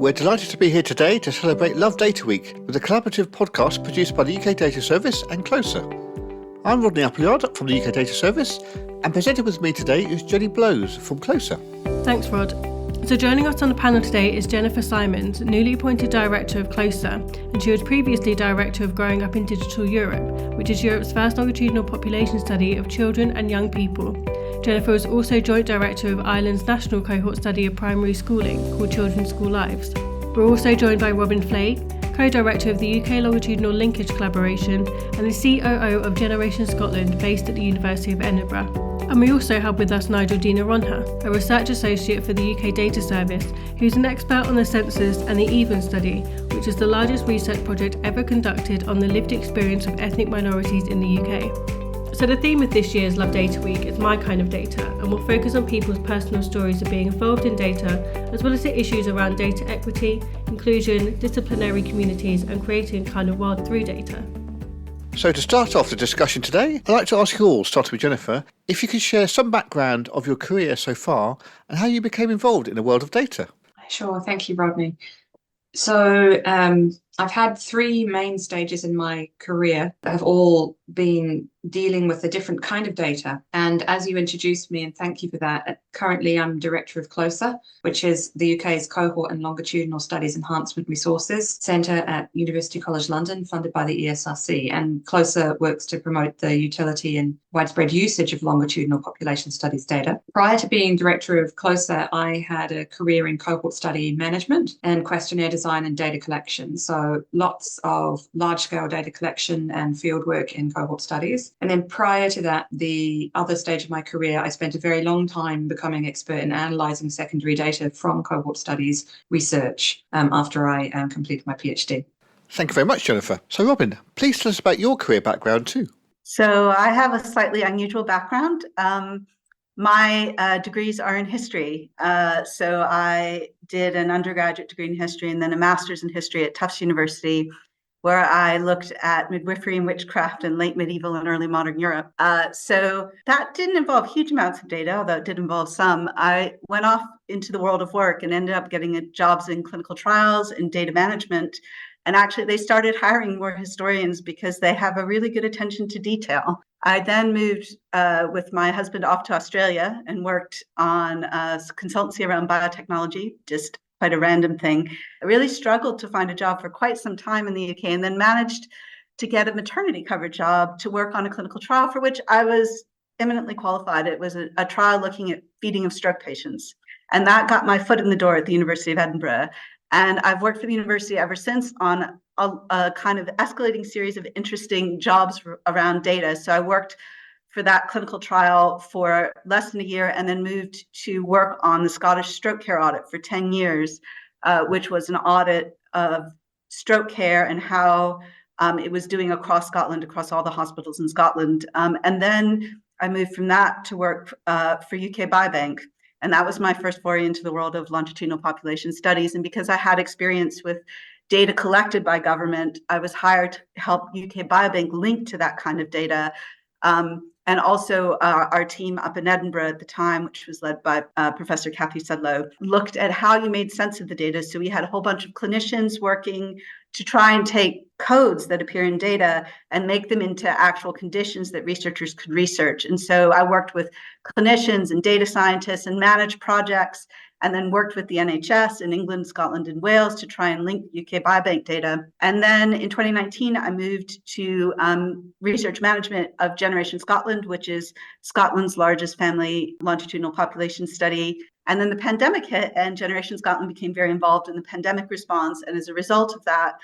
We're delighted to be here today to celebrate Love Data Week with a collaborative podcast produced by the UK Data Service and Closer. I'm Rodney Appleyard from the UK Data Service, and presented with me today is Jenny Blows from Closer. Thanks, Rod. So joining us on the panel today is Jennifer Symonds, newly appointed Director of Closer, and she was previously Director of Growing Up in Digital Europe, which is Europe's first longitudinal population study of children and young people. Jennifer was also Joint Director of Ireland's national cohort study of primary schooling, called Children's School Lives. We're also joined by Robin Flaig, Co-Director of the UK Longitudinal Linkage collaboration and the COO of Generation Scotland based at the University of Edinburgh. And we also have with us Nigel de Noronha, a research associate for the UK Data Service, who's an expert on the census and the EVEN study, which is the largest research project ever conducted on the lived experience of ethnic minorities in the UK. So the theme of this year's Love Data Week is My Kind of Data, and will focus on people's personal stories of being involved in data, as well as the issues around data equity, inclusion, disciplinary communities, and creating a kind of world through data. So to start off the discussion today, I'd like to ask you all, starting with Jennifer, if you could share some background of your career so far and how you became involved in the world of data. Sure, thank you, Rodney. So I've had three main stages in my career that have all been dealing with a different kind of data. And as you introduced me, and thank you for that, currently I'm Director of Closer, which is the UK's Cohort and Longitudinal Studies Enhancement Resources Centre at University College London, funded by the ESRC. And Closer works to promote the utility and widespread usage of longitudinal population studies data. Prior to being Director of Closer, I had a career in cohort study management and questionnaire design and data collection. So lots of large-scale data collection and fieldwork in cohort studies. And then prior to that, the other stage of my career, I spent a very long time becoming expert in analysing secondary data from cohort studies research after I completed my PhD. Thank you very much, Jennifer. So Robin, please tell us about your career background too. So I have a slightly unusual background. My degrees are in history. So I did an undergraduate degree in history and then a master's in history at Tufts University, where I looked at midwifery and witchcraft in late medieval and early modern Europe. So that didn't involve huge amounts of data, although it did involve some. I went off into the world of work and ended up getting jobs in clinical trials and data management. And actually, they started hiring more historians because they have a really good attention to detail. I then moved with my husband off to Australia and worked on consultancy around biotechnology, just quite a random thing. I really struggled to find a job for quite some time in the UK and then managed to get a maternity cover job to work on a clinical trial for which I was eminently qualified. It was a trial looking at feeding of stroke patients. And that got my foot in the door at the University of Edinburgh. And I've worked for the university ever since on a kind of escalating series of interesting jobs around data. So I worked for that clinical trial for less than a year and then moved to work on the Scottish stroke care audit for 10 years, which was an audit of stroke care and how it was doing across Scotland, across all the hospitals in Scotland. And then I moved from that to work for UK Biobank. And that was my first foray into the world of longitudinal population studies. And because I had experience with data collected by government, I was hired to help UK Biobank link to that kind of data. And also our team up in Edinburgh at the time, which was led by Professor Kathy Sudlow, looked at how you made sense of the data. So we had a whole bunch of clinicians working to try and take codes that appear in data and make them into actual conditions that researchers could research. And so I worked with clinicians and data scientists and managed projects, and then worked with the NHS in England, Scotland, and Wales to try and link UK Biobank data. And then in 2019, I moved to research management of Generation Scotland, which is Scotland's largest family longitudinal population study. And then the pandemic hit, and Generation Scotland became very involved in the pandemic response. And as a result of that,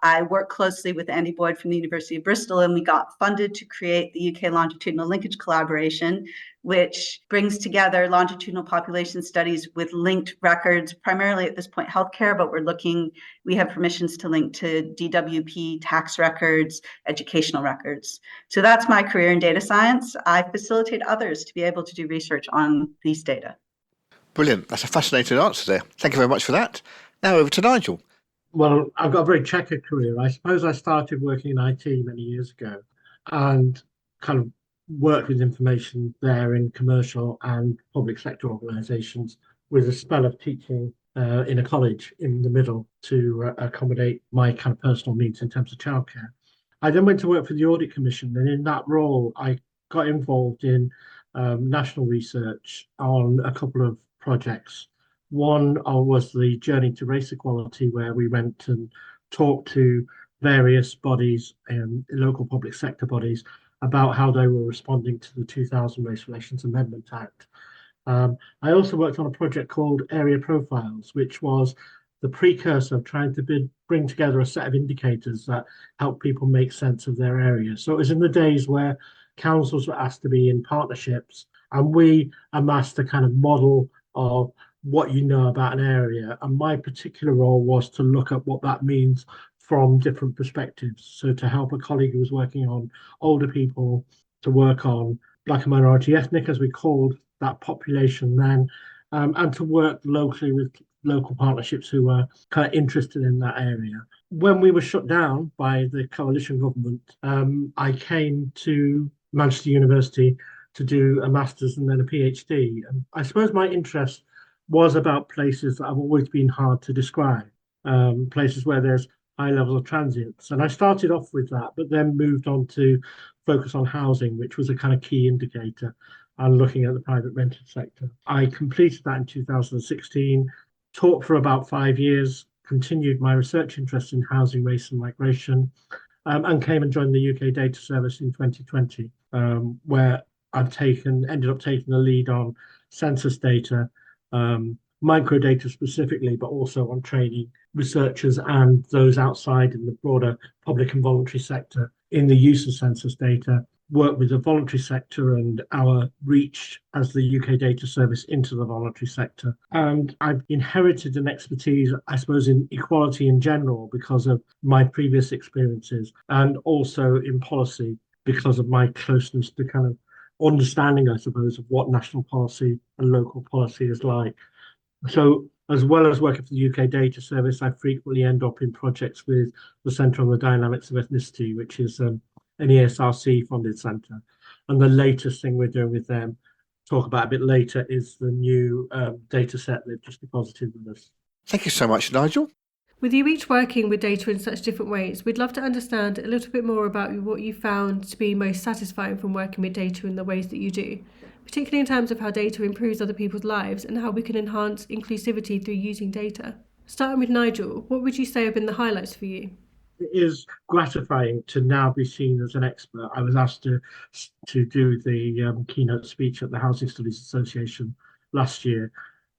I worked closely with Andy Boyd from the University of Bristol, and we got funded to create the UK Longitudinal Linkage collaboration, which brings together longitudinal population studies with linked records, primarily at this point healthcare, but we have permissions to link to DWP, tax records, educational records. So that's my career in data science. I facilitate others to be able to do research on these data. Brilliant. That's a fascinating answer there. Thank you very much for that. Now over to Nigel. Well, I've got a very checkered career. I suppose I started working in IT many years ago and kind of worked with information there in commercial and public sector organisations with a spell of teaching in a college in the middle to accommodate my kind of personal needs in terms of childcare. I then went to work for the Audit Commission, and in that role, I got involved in national research on a couple of projects. One was the Journey to Race Equality, where we went and talked to various bodies and local public sector bodies about how they were responding to the 2000 Race Relations Amendment Act. I also worked on a project called Area Profiles, which was the precursor of trying to bring together a set of indicators that help people make sense of their area. So it was in the days where councils were asked to be in partnerships, and we amassed a kind of model of what you know about an area. And my particular role was to look at what that means from different perspectives. So to help a colleague who was working on older people to work on Black and minority ethnic, as we called that population then, and to work locally with local partnerships who were kind of interested in that area. When we were shut down by the coalition government, I came to Manchester University to do a master's and then a PhD. And I suppose my interest was about places that have always been hard to describe, places where there's high levels of transience. And I started off with that, but then moved on to focus on housing, which was a kind of key indicator, and looking at the private rented sector. I completed that in 2016, taught for about 5 years, continued my research interest in housing, race and migration, and came and joined the UK Data Service in 2020, where ended up taking the lead on census data, microdata specifically, but also on training researchers and those outside in the broader public and voluntary sector in the use of census data, work with the voluntary sector and our reach as the UK Data Service into the voluntary sector. And I've inherited an expertise, I suppose, in equality in general because of my previous experiences, and also in policy because of my closeness to kind of understanding, I suppose, of what national policy and local policy is like. So as well as working for the UK Data Service, I frequently end up in projects with the Centre on the Dynamics of Ethnicity, which is an ESRC funded centre. And the latest thing we're doing with them, talk about a bit later, is the new data set they've just deposited with us. Thank you so much, Nigel. With you each working with data in such different ways, we'd love to understand a little bit more about what you found to be most satisfying from working with data in the ways that you do, particularly in terms of how data improves other people's lives and how we can enhance inclusivity through using data. Starting with Nigel, what would you say have been the highlights for you? It is gratifying to now be seen as an expert. I was asked to do the keynote speech at the Housing Studies Association last year.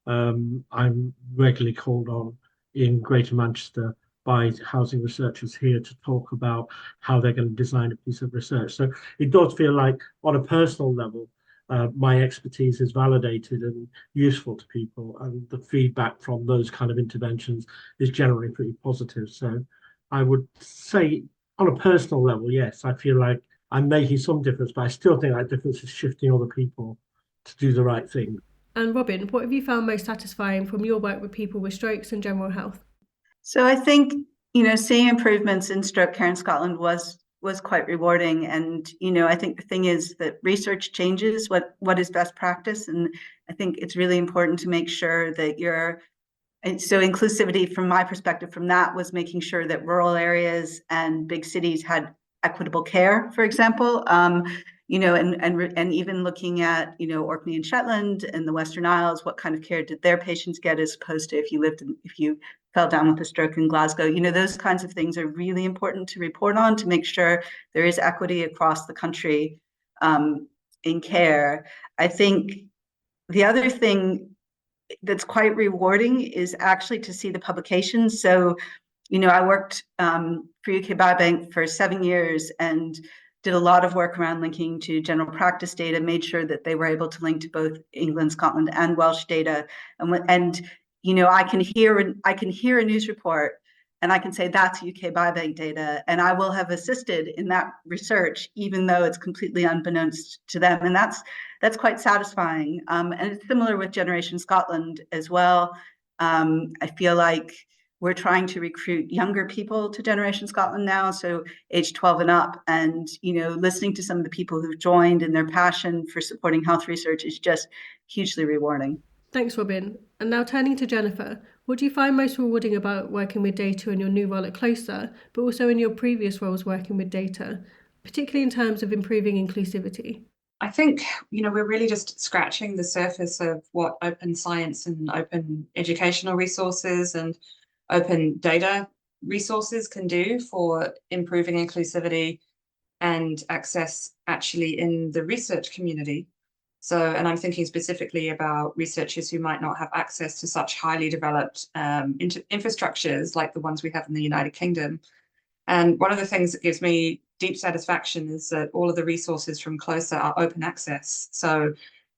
I'm regularly called on in Greater Manchester by housing researchers here to talk about how they're going to design a piece of research. So it does feel like, on a personal level, my expertise is validated and useful to people, and the feedback from those kind of interventions is generally pretty positive. So I would say, on a personal level, yes, I feel like I'm making some difference, but I still think that difference is shifting other people to do the right thing. And Robin, what have you found most satisfying from your work with people with strokes and general health? So I think, seeing improvements in stroke care in Scotland was quite rewarding. And, I think the thing is that research changes what is best practice. And I think it's really important to make sure that so inclusivity from my perspective from that was making sure that rural areas and big cities had equitable care, for example, and even looking at, Orkney and Shetland and the Western Isles, what kind of care did their patients get as opposed to if you fell down with a stroke in Glasgow, those kinds of things are really important to report on to make sure there is equity across the country in care. I think the other thing that's quite rewarding is actually to see the publications. So, I worked for UK Biobank for 7 years and did a lot of work around linking to general practice data, made sure that they were able to link to both England, Scotland, and Welsh data. And I can hear a news report and I can say that's UK Biobank data, and I will have assisted in that research, even though it's completely unbeknownst to them. And that's quite satisfying. And it's similar with Generation Scotland as well. I feel like we're trying to recruit younger people to Generation Scotland now, so age 12 and up. And, listening to some of the people who've joined and their passion for supporting health research is just hugely rewarding. Thanks, Robin. And now turning to Jennifer, What do you find most rewarding about working with data in your new role at Closer, but also in your previous roles working with data, particularly in terms of improving inclusivity? I think, we're really just scratching the surface of what open science and open educational resources and open data resources can do for improving inclusivity and access actually in the research community. So, and I'm thinking specifically about researchers who might not have access to such highly developed infrastructures like the ones we have in the United Kingdom. And one of the things that gives me deep satisfaction is that all of the resources from Closer are open access. So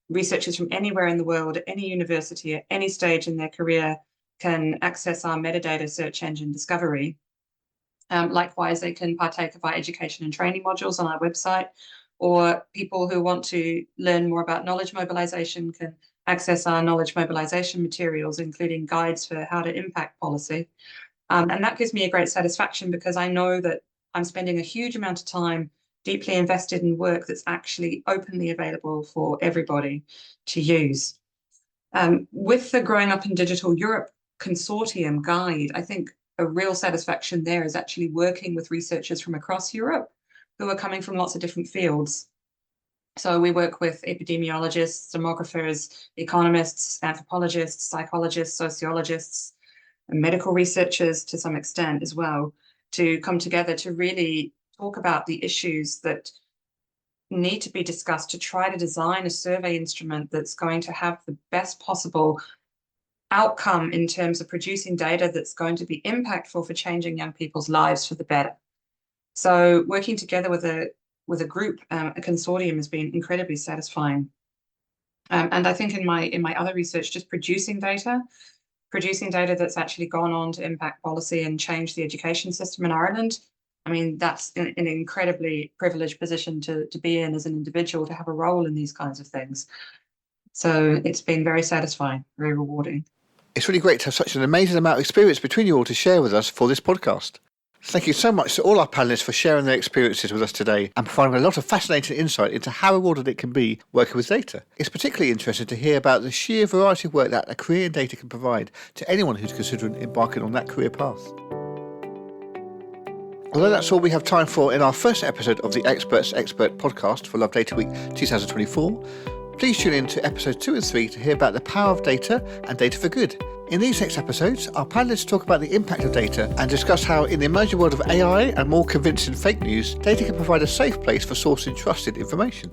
researchers from anywhere in the world, at any university, at any stage in their career can access our metadata search engine Discovery. Likewise, they can partake of our education and training modules on our website, or people who want to learn more about knowledge mobilization can access our knowledge mobilization materials, including guides for how to impact policy. And that gives me a great satisfaction because I know that I'm spending a huge amount of time deeply invested in work that's actually openly available for everybody to use. With the Growing Up in Digital Europe Consortium guide, I think a real satisfaction there is actually working with researchers from across Europe who are coming from lots of different fields. So we work with epidemiologists, demographers, economists, anthropologists, psychologists, sociologists, and medical researchers to some extent as well, to come together to really talk about the issues that need to be discussed to try to design a survey instrument that's going to have the best possible outcome in terms of producing data that's going to be impactful for changing young people's lives for the better. So working together with a group, a consortium, has been incredibly satisfying. And I think in my other research, just producing data that's actually gone on to impact policy and change the education system in Ireland. I mean, that's an incredibly privileged position to be in as an individual, to have a role in these kinds of things. So it's been very satisfying, very rewarding. It's really great to have such an amazing amount of experience between you all to share with us for this podcast. Thank you so much to all our panellists for sharing their experiences with us today and providing a lot of fascinating insight into how rewarding it can be working with data. It's particularly interesting to hear about the sheer variety of work that a career in data can provide to anyone who's considering embarking on that career path. Although that's all we have time for in our first episode of the Experts Expert podcast for Love Data Week 2024, please tune in to episodes 2 and 3 to hear about the power of data and data for good. In these next episodes, our panellists talk about the impact of data and discuss how, in the emerging world of AI and more convincing fake news, data can provide a safe place for sourcing trusted information.